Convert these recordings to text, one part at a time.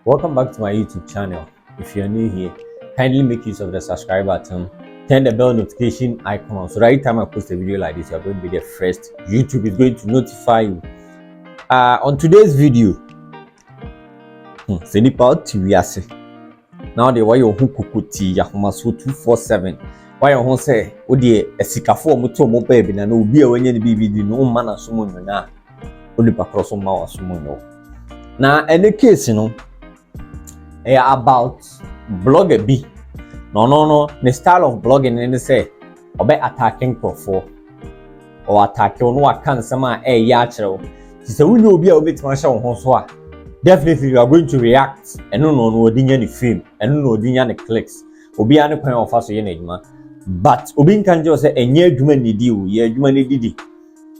Welcome back to my YouTube channel. If you're new here, kindly make use of the subscribe button, turn the bell notification icon on so that every time I post a video like this, you're going to be the first. YouTube is going to notify you. On today's video, now the way you kukuti yahumaso 247. Why you won't say, oh dear, a sikafo muto mo baby, and no be a when you be no man as someone na only across on my sumo. Now, any case, about blogger B. No. The style of blogging and they say about attacking profile or attacking on what can some yachero. So we know be a bit much on Honswa. Definitely you are going to react and no any film and no any clicks. Obi any point of us but Obin can just say a near human deal, ye human didi.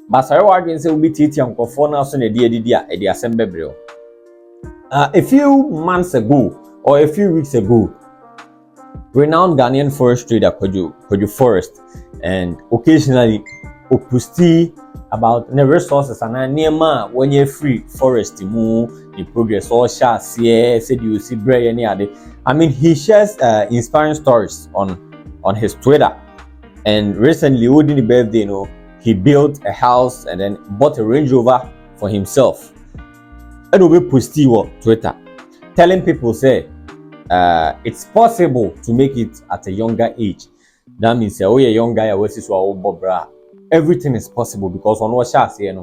But I arguing say we titi on Cofona son a dear at the assembly. A few months ago or a few weeks ago, renowned Ghanaian forest trader Kojo Forex and occasionally opusti about the resources and near when you're free forest move in progress or share said you see bread any other. I mean he shares inspiring stories on his Twitter, and recently within the birthday he built a house and then bought a Range Rover for himself. And we post on Twitter telling people say it's possible to make it at a younger age. That means a young guy everything is possible because on what shall say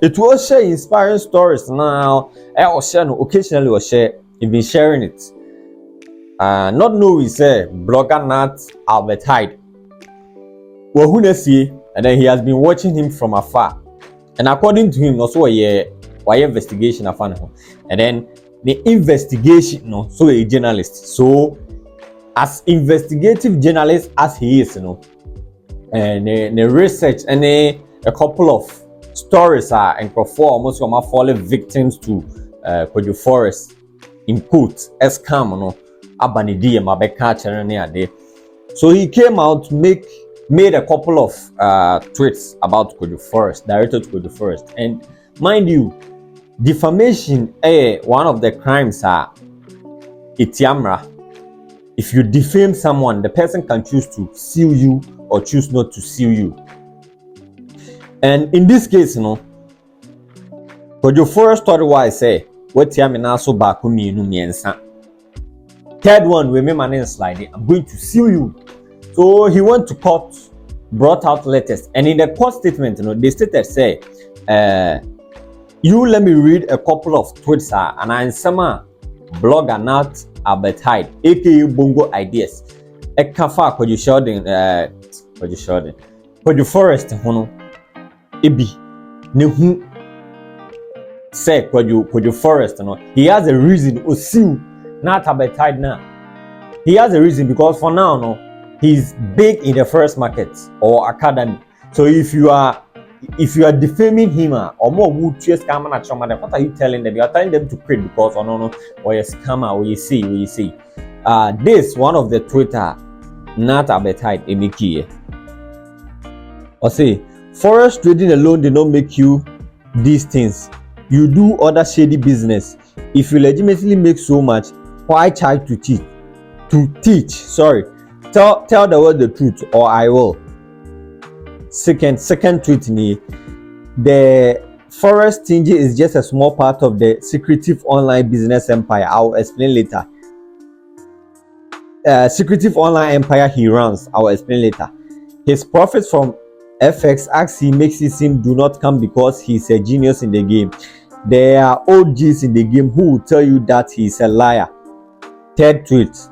it will share inspiring stories now. I will share occasionally will share even sharing it. Not knowing say blogger Nate Albert Hyde. Well, who knows see? And then he has been watching him from afar. And according to him, also why investigation of him. And then the investigation, so a journalist. So as investigative journalist as he is, and the research and a couple of stories are and perform almost fallen victims to Kojo Forex in quotes as scam, abanidia mabeka. So he came out made a couple of tweets about Kojo Forex, directed to Kojo Forex. And mind you, defamation one of the crimes are itiamra. If you defame someone, the person can choose to sue you or choose not to sue you. And in this case, Kojo Forex story why I say what tiamina so bakumi no miensa. Third one, we make my name slide. I'm going to sue you. So he went to court, brought out letters, and in the court statement, they stated, say, you let me read a couple of tweets, and I'm some blogger Nate Albert Hyde, aka Bongo Ideas. A kafa Kojo Forex, Ebi, Nehu, say Kojo Forex, he has a reason to sue Nate Albert Hyde now. He has a reason because for now, he's big in the forex market or academy. So if you are defaming him or more would chase scammer at some what are you telling them? You are telling them to quit because or a scammer or you see. This one of the Twitter Nate Albert Hyde Emiki. Or say forex trading alone did not make you these things. You do other shady business. If you legitimately make so much, why try to teach? Tell the world the truth or I will. Second tweet me. The forex stingy is just a small part of the secretive online business empire. I'll explain later. Secretive online empire he runs. I'll explain later. His profits from FX actually makes it seem do not come because he's a genius in the game. There are OGs in the game who will tell you that he's a liar. Third tweet.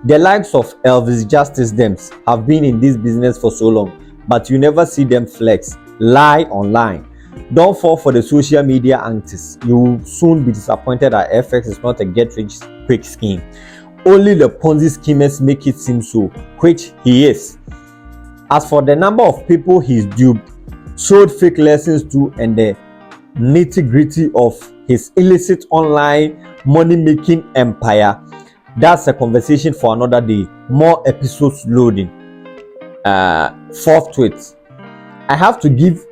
The likes of Elvis Justice Dems have been in this business for so long, but you never see them flex, lie online. Don't fall for the social media antics. You will soon be disappointed that FX is not a get-rich-quick scheme. Only the Ponzi schemers make it seem so, which he is. As for the number of people he's duped, sold fake lessons to, and the nitty-gritty of his illicit online money-making empire, that's a conversation for another day. More episodes loading. Fourth tweet. I have to give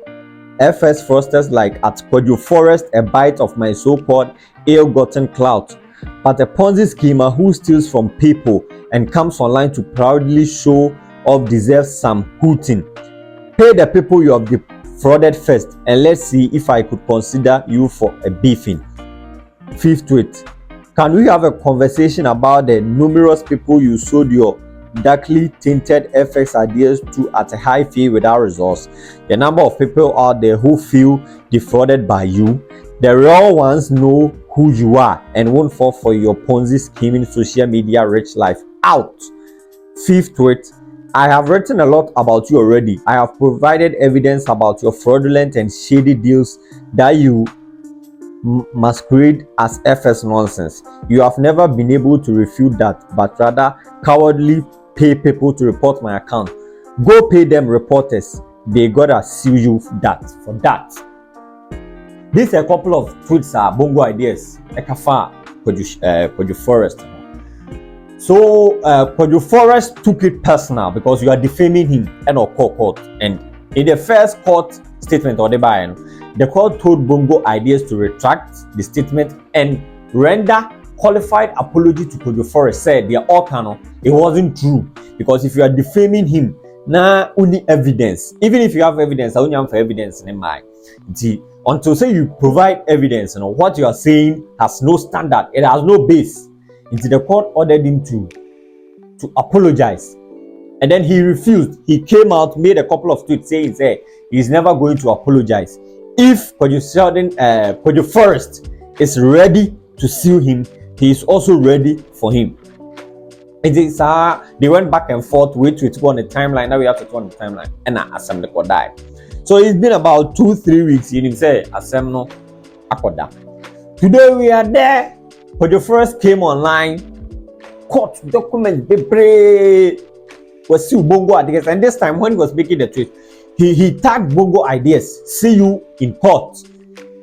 FS fraudsters like at Kojo Forex a bite of my so-called ill-gotten clout, but a Ponzi schemer who steals from people and comes online to proudly show off deserves some hooting. Pay the people you have defrauded first, and let's see if I could consider you for a beefing. Fifth tweet. Can we have a conversation about the numerous people you sold your darkly tinted FX ideas to at a high fee without results? The number of people out there who feel defrauded by you. The real ones know who you are and won't fall for your Ponzi scheming social media rich life. Out. Fifth tweet. I have written a lot about you already. I have provided evidence about your fraudulent and shady deals that you masquerade as FS nonsense. You have never been able to refute that, but rather cowardly pay people to report my account. Go pay them reporters. They gotta sue you for that. These are a couple of tweets are Bongo ideas. Ekafa Kojo Forex. So Kojo Forex took it personal because you are defaming him and or court. And in the first court statement or the court told Bongo ideas to retract the statement and render qualified apology to Kojo Forex. Said they are all canon. It wasn't true because if you are defaming him, now only evidence. Even if you have evidence, I only have evidence in my. Until say you provide evidence, what you are saying has no standard. It has no base. Until the court ordered him to apologize, and then he refused. He came out, made a couple of tweets saying he's never going to apologize. If Kojo Forex is ready to sue him, he is also ready for him. They went back and forth, wait to go on the timeline. Now we have to go on the timeline, and assembly could die. So it's been about 2-3 weeks. You didn't say assembly akoda. Today we are there. Kojo Forex came online, court documents, they was still Bongo ideas, and this time when he was making the tweet, he tagged Bongo ideas. See you in court,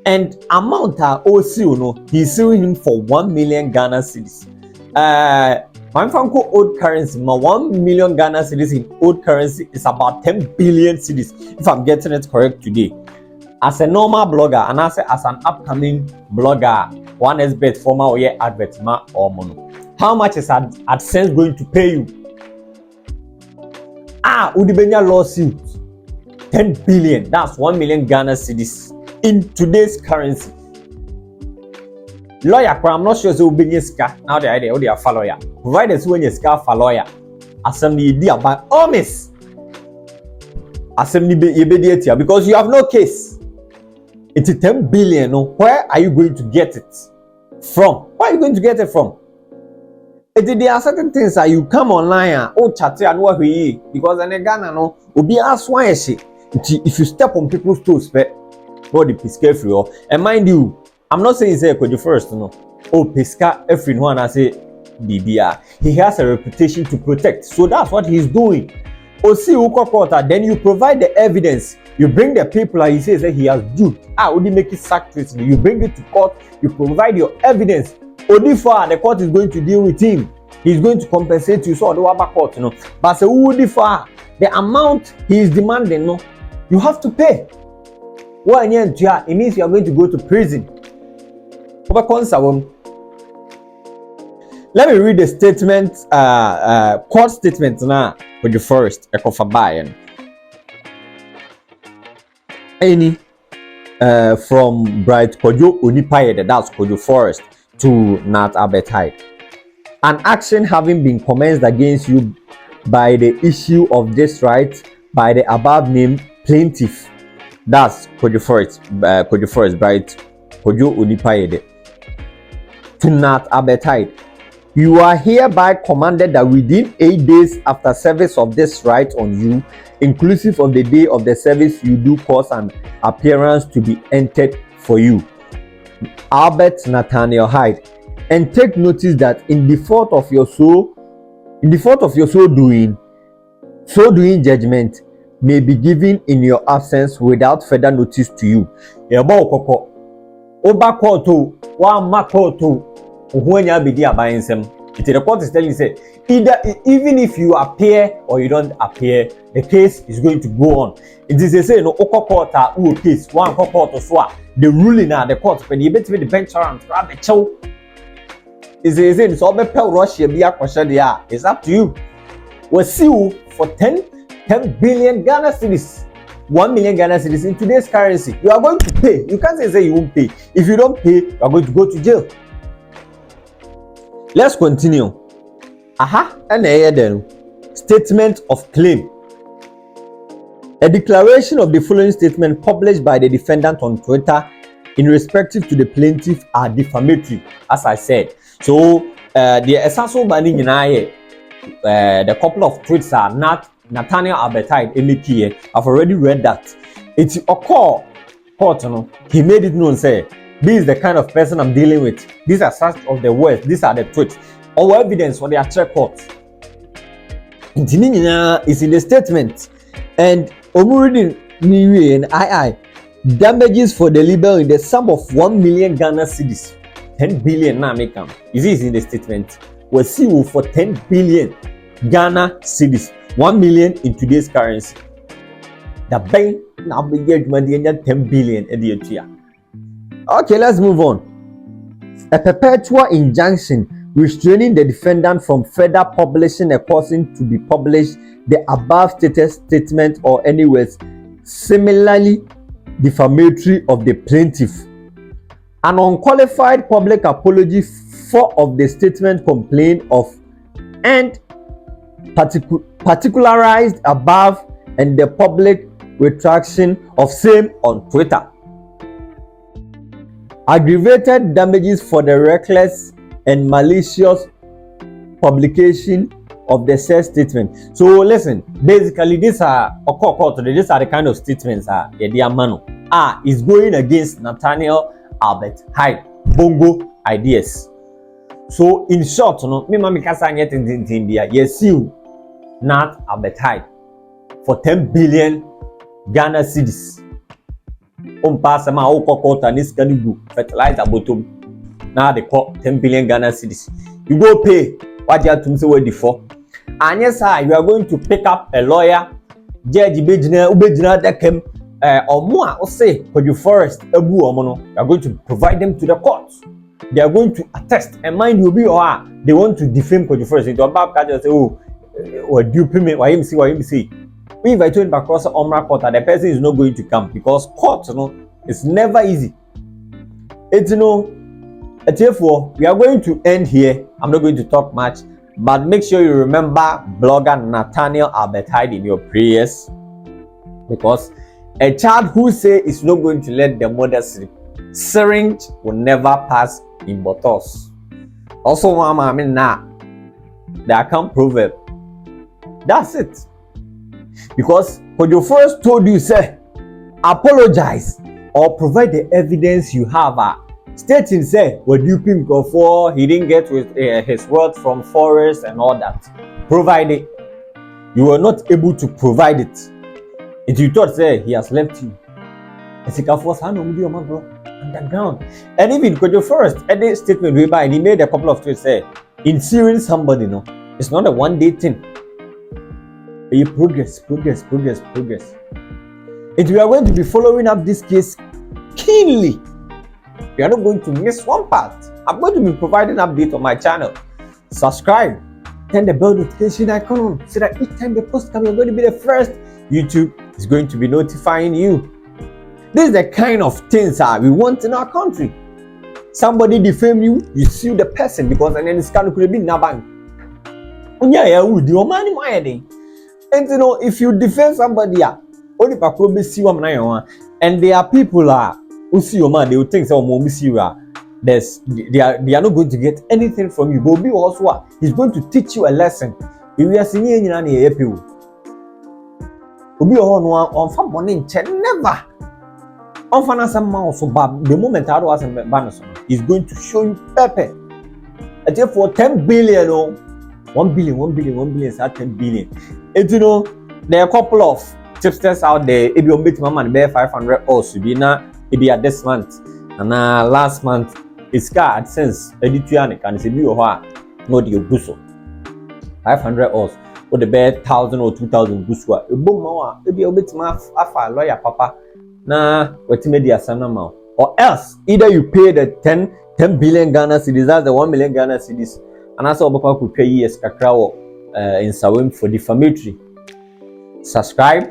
and amount he's suing him for 1 million Ghana cedis. My franco old currency, 1 million Ghana cedis in old currency is about 10 billion cedis, if I'm getting it correct today. As a normal blogger, and as an upcoming blogger, one expert former or advert ma or mono. How much is AdSense going to pay you? Udibenya lawsuit, 10 billion. That's 1 million Ghana cedis in today's currency. Lawyer, I'm not sure so be ska. Now the idea, they are for lawyer. Provided when you ska for lawyer, assembly dear by all miss. Assembly be because you have no case. It's 10 billion. No, where are you going to get it from? Where are you going to get it from? There are certain things that you come online chat and what we because in Ghana no will be asked why if you step on people's toes, body is careful. And mind you, I'm not saying say Kojo Forex no. Pesca every one I say BBR. He has a reputation to protect, so that's what he's doing. Then you provide the evidence. You bring the people and he says that he has duped. Only make it sack treatment. You bring it to court. You provide your evidence. Odifa, the court is going to deal with him. He's going to compensate you. So the Waba court, But say Odifa, the amount he is demanding, you have to pay. It means you are going to go to prison. Let me read the statement, court statement now for the first Ekofabayan. Any from Bright Kojo Onipayede, that's Kojo Forex, to Nate Albert Hyde. An action having been commenced against you by the issue of this right by the above named plaintiff, that's Kojo Forex, Bright Kojo Onipayede, to Nate Albert Hyde. You are hereby commanded that within 8 days after service of this right on you, inclusive of the day of the service, you do cause an appearance to be entered for you. Albert Nathaniel Hyde. And take notice that in default of your so doing judgment may be given in your absence without further notice to you. Oba koto wa makoto. Uhwenya bidi abayinsem The court is telling you, say, even if you appear or you don't appear, the case is going to go on. It is a say, no, court case, one court or so, the ruling at the court, when you bet me the bench around, grab the chow. Is a say, so be pay Russia be a question, yeah, it's up to you. We'll see you for 10 billion Ghana cedis. 1 million Ghana cedis in today's currency. You are going to pay. You can't say you won't pay. If you don't pay, you are going to go to jail. Let's continue. And then statement of claim. A declaration of the following statement published by the defendant on Twitter in respective to the plaintiff are defamatory, as I said. So the essential banning in the couple of tweets are not Nate Albert Hyde MEP. I've already read that. It's a court, he made it known, say, this is the kind of person I'm dealing with. These are such of the words. These are the tweets. Our evidence for their check court. Is in the statement. And Omuridi Niwe and II damages for the libel in the sum of 1 million Ghana cedis. 10 billion now make them. Is this in the statement? We'll see you for 10 billion Ghana cedis. 1 million in today's currency. The bank now be 10 billion a year. Okay, let's move on. A perpetual injunction restraining the defendant from further publishing a causing to be published the above stated statement or any words similarly defamatory of the plaintiff. An unqualified public apology for of the statement complained of and particularized above and the public retraction of same on Twitter. Aggravated damages for the reckless and malicious publication of the said statement. So listen, basically these are the kind of statements is going against Nathaniel Albert Hyde, Bongo ideas. So in short, me mami kasa nyet in India, yes you Nate Albert Hyde for 10 billion Ghana cedis. Pass ma okokota ni skanigu fertilizer bottom. Now they call 10 billion Ghana cedis. You go pay what you have to say where for. And yes, you are going to pick up a lawyer, judge ubejina dekem or more or say Kojo Forex ebu omono. You are going to provide them to the court. They are going to attest and mind you be or they want to defame Kojo Forex into about say oh or due payment why him see. If I told him across Omra court, the person is not going to come because court, it's never easy. Therefore, we are going to end here. I'm not going to talk much, but make sure you remember blogger Nathaniel Albert Hyde in your prayers, because a child who say is not going to let the mother sleep, syringe will never pass in bottles. Also, Mama, the account proverb. That's it. Because Kojo first told you, say, apologize or provide the evidence you have. Stating, say, what you think for, he didn't get with his word from Forest and all that. Provide it. You were not able to provide it. If you thought, say, he has left you. Underground. And even Kojo Forest, any statement we buy, and he made a couple of tweets, say, in suing somebody, it's not a one-day thing. Progress. And we are going to be following up this case keenly. We are not going to miss one part. I'm going to be providing update on my channel. Subscribe, turn the bell notification icon on so that each time the post comes, you're going to be the first. YouTube is going to be notifying you. This is the kind of things we want in our country. Somebody defame you, you sue the person because and then it's kind of could be naban. And if you defend somebody, only and there are people who see your man, they will think they are not going to get anything from you. But also, he's going to teach you a lesson. If you are seeing any people, never. The moment I was in Banner, he's going to show you pepper. And therefore, 10 billion, 1 billion, 10 billion. And there are a couple of tipsters out there. If you make my money, bear 500 also be now. It be at this month and last month. It's got since editorial and it's a new no de ogu so 500 us or the bed 1,000 or 2,000 guswa a boom more e be obetima afa lawyer papa na wetin di asam na ma or else either you pay the 10 billion Ghana cedis, that's the 1 million Ghana cedis, and also obapa could pay years kakra wo in Sawim for defamatory. Subscribe,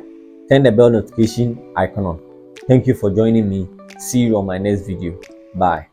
turn the bell notification icon on. Thank you for joining me. See you on my next video. Bye.